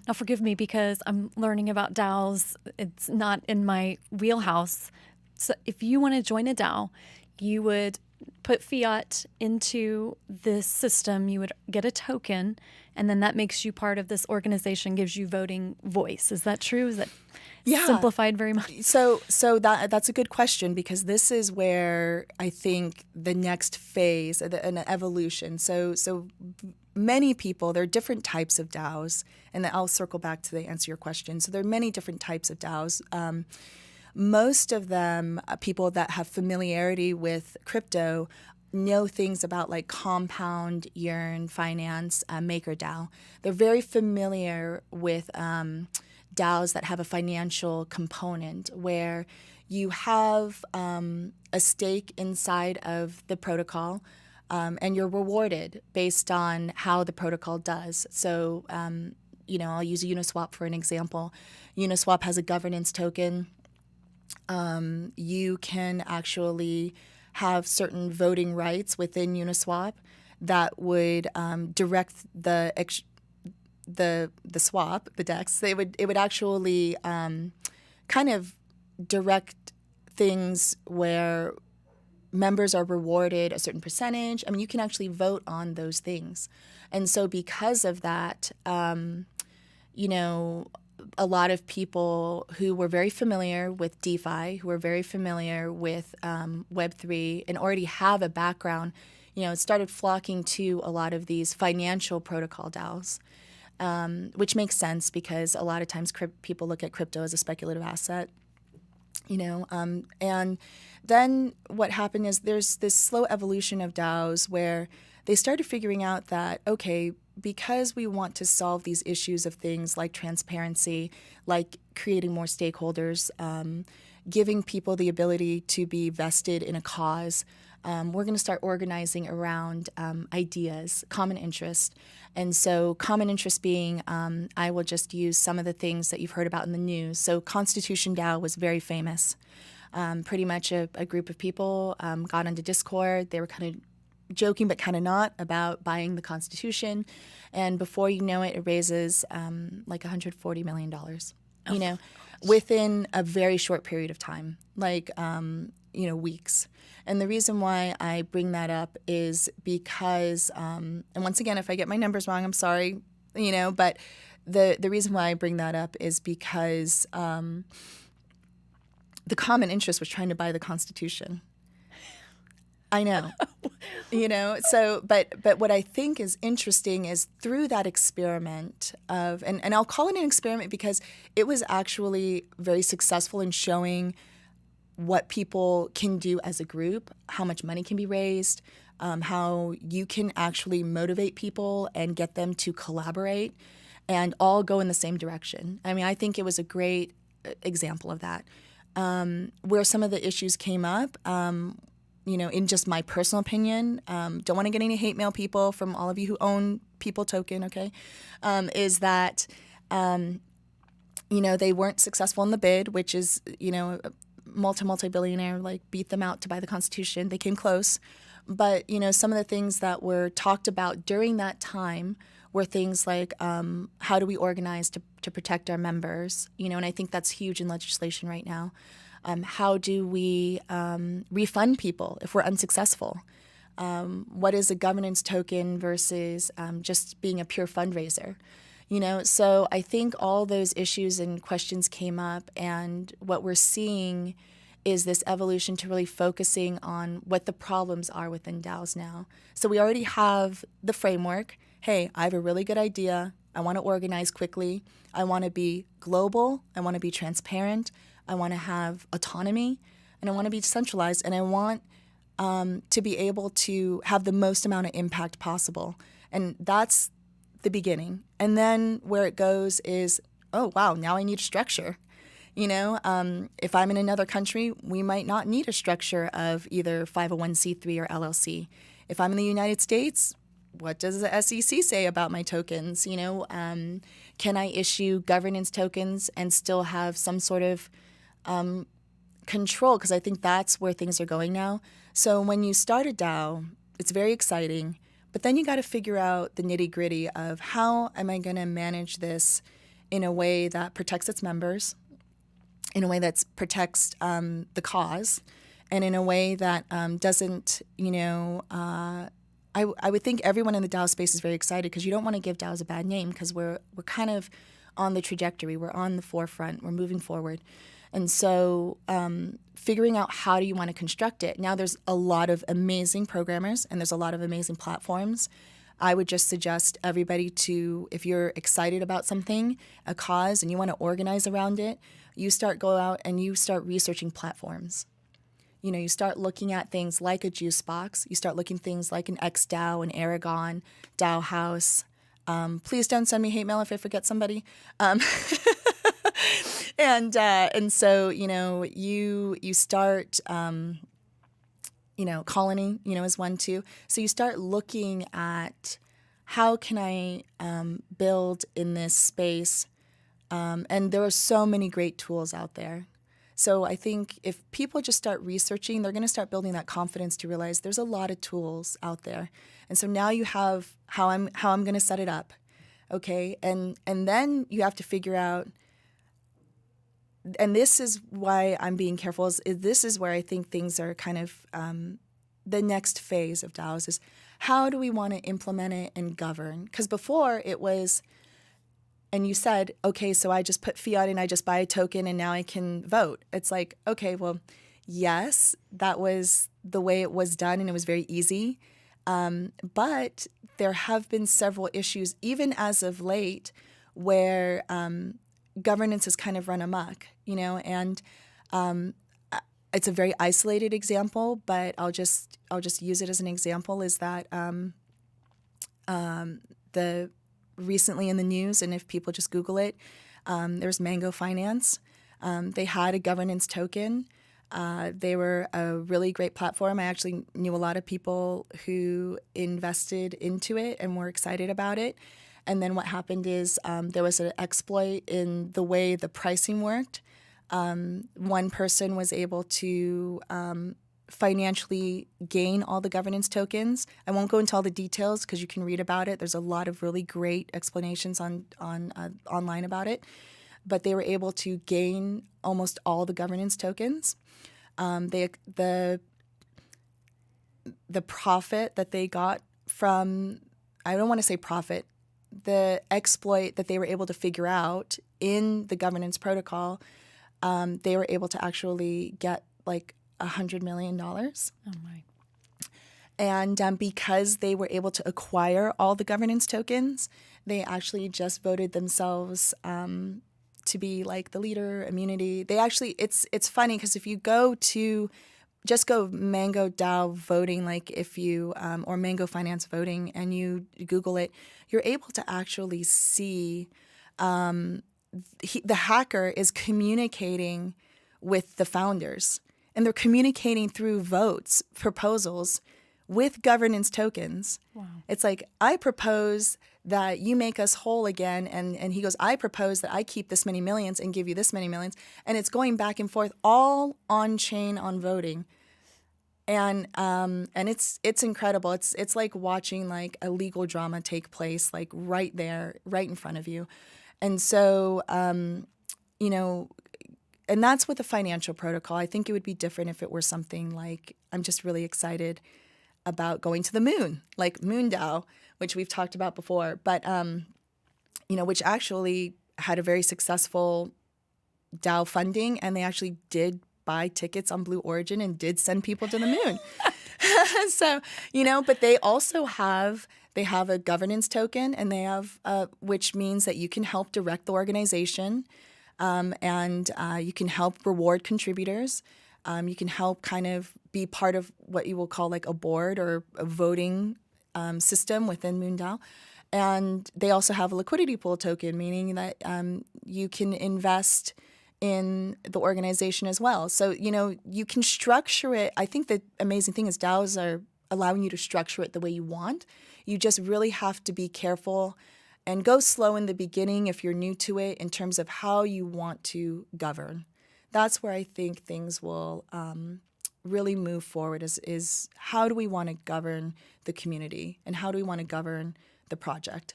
Now, forgive me because I'm learning about DAOs. It's not in my wheelhouse. So, if you want to join a DAO, you would put fiat into this system, you would get a token, and then that makes you part of this organization, gives you voting voice. Is that true? Is that Yeah. simplified very much? So that's a good question, because this is where I think the next phase, an evolution. So many people, there are different types of DAOs, and I'll circle back to answer your question. So there are many different types of DAOs. Most of them, people that have familiarity with crypto, know things about like Compound, Yearn, Finance, MakerDAO. They're very familiar with DAOs that have a financial component where you have a stake inside of the protocol, and you're rewarded based on how the protocol does. So, I'll use Uniswap for an example. Uniswap has a governance token. You can actually have certain voting rights within Uniswap that would direct the swap, the DEX. It would actually kind of direct things where members are rewarded a certain percentage. I mean, you can actually vote on those things, and so because of that, a lot of people who were very familiar with DeFi, who were very familiar with Web3, and already have a background, started flocking to a lot of these financial protocol DAOs, which makes sense because a lot of times people look at crypto as a speculative asset. And then what happened is there's this slow evolution of DAOs where they started figuring out that, okay, because we want to solve these issues of things like transparency, like creating more stakeholders, giving people the ability to be vested in a cause, we're going to start organizing around ideas, common interest. And so common interest being, I will just use some of the things that you've heard about in the news. So Constitution DAO was very famous. Pretty much a group of people got onto Discord. They were kind of joking but kind of not about buying the Constitution, and before you know it, it raises like $140 million. Within a very short period of time, like weeks. And the reason why I bring that up is because, and once again, if I get my numbers wrong, I'm sorry, but the reason why I bring that up is because the common interest was trying to buy the Constitution. I know, so, but what I think is interesting is through that experiment of, and I'll call it an experiment because it was actually very successful in showing what people can do as a group, how much money can be raised, how you can actually motivate people and get them to collaborate and all go in the same direction. I mean, I think it was a great example of that. Where some of the issues came up, in just my personal opinion, don't want to get any hate mail, people, from all of you who own People Token, okay, is that, they weren't successful in the bid, which is, multi-billionaire, like, beat them out to buy the Constitution. They came close. But, some of the things that were talked about during that time were things like how do we organize to protect our members, and I think that's huge in legislation right now. How do we refund people if we're unsuccessful? What is a governance token versus just being a pure fundraiser? So I think all those issues and questions came up, and what we're seeing is this evolution to really focusing on what the problems are within DAOs now. So we already have the framework. Hey, I have a really good idea. I want to organize quickly. I want to be global. I want to be transparent. I want to have autonomy, and I want to be decentralized, and I want to be able to have the most amount of impact possible. And that's the beginning. And then where it goes is, oh, wow, now I need a structure. If I'm in another country, we might not need a structure of either 501c3 or LLC. If I'm in the United States, what does the SEC say about my tokens? Can I issue governance tokens and still have some sort of control? Because I think that's where things are going now. So when you start a DAO, it's very exciting, but then you got to figure out the nitty gritty of how am I going to manage this in a way that protects its members, in a way that protects the cause, and in a way that doesn't, I would think everyone in the DAO space is very excited because you don't want to give DAOs a bad name because we're kind of on the trajectory. We're on the forefront. We're moving forward. And so figuring out how do you want to construct it. Now there's a lot of amazing programmers and there's a lot of amazing platforms. I would just suggest everybody to, if you're excited about something, a cause, and you want to organize around it, go out and you start researching platforms. You start looking at things like a juice box. You start looking at things like an XDAO, an Aragon, DAO House. Please don't send me hate mail if I forget somebody. And so you start Colony is one too. So you start looking at how can I build in this space, and there are so many great tools out there. So I think if people just start researching, they're going to start building that confidence to realize there's a lot of tools out there. And so now you have how I'm going to set it up, okay? And then you have to figure out, and this is why I'm being careful, is this is where I think things are kind of the next phase of DAOs is how do we want to implement it and govern? Because before it was, and you said, okay, so I just put fiat and I just buy a token and now I can vote. It's like, okay, well, yes, that was the way it was done and it was very easy. But there have been several issues, even as of late, where governance has kind of run amok, and it's a very isolated example, but I'll just use it as an example, is that the recently in the news, and if people just Google it, there's Mango Finance. They had a governance token. They were a really great platform. I actually knew a lot of people who invested into it and were excited about it. And then what happened is there was an exploit in the way the pricing worked. One person was able to financially gain all the governance tokens. I won't go into all the details because you can read about it. There's a lot of really great explanations on online about it. But they were able to gain almost all the governance tokens. The profit that they got from, I don't want to say profit, the exploit that they were able to figure out in the governance protocol, they were able to actually get like $100 million. Oh my. And because they were able to acquire all the governance tokens, they actually just voted themselves to be like the leader, immunity. They actually, it's funny because if you go Mango DAO voting, like if you, or Mango Finance voting, and you Google it, you're able to actually see the hacker is communicating with the founders. And they're communicating through votes, proposals, with governance tokens. Wow. It's like, I propose that you make us whole again. And he goes, I propose that I keep this many millions and give you this many millions. And it's going back and forth, all on chain on voting. And it's incredible. It's like watching like a legal drama take place, like right there, right in front of you. And so, and that's with the financial protocol. I think it would be different if it were something like, I'm just really excited about going to the moon, like MoonDAO, which we've talked about before, but, which actually had a very successful DAO funding, and they actually did buy tickets on Blue Origin and did send people to the moon. So, but they also have a governance token, and they have, which means that you can help direct the organization. And you can help reward contributors. You can help kind of be part of what you will call like a board or a voting system within MoonDAO. And they also have a liquidity pool token, meaning that you can invest in the organization as well. So, you can structure it. I think the amazing thing is DAOs are allowing you to structure it the way you want. You just really have to be careful and go slow in the beginning if you're new to it in terms of how you want to govern. That's where I think things will really move forward is how do we want to govern the community and how do we want to govern the project?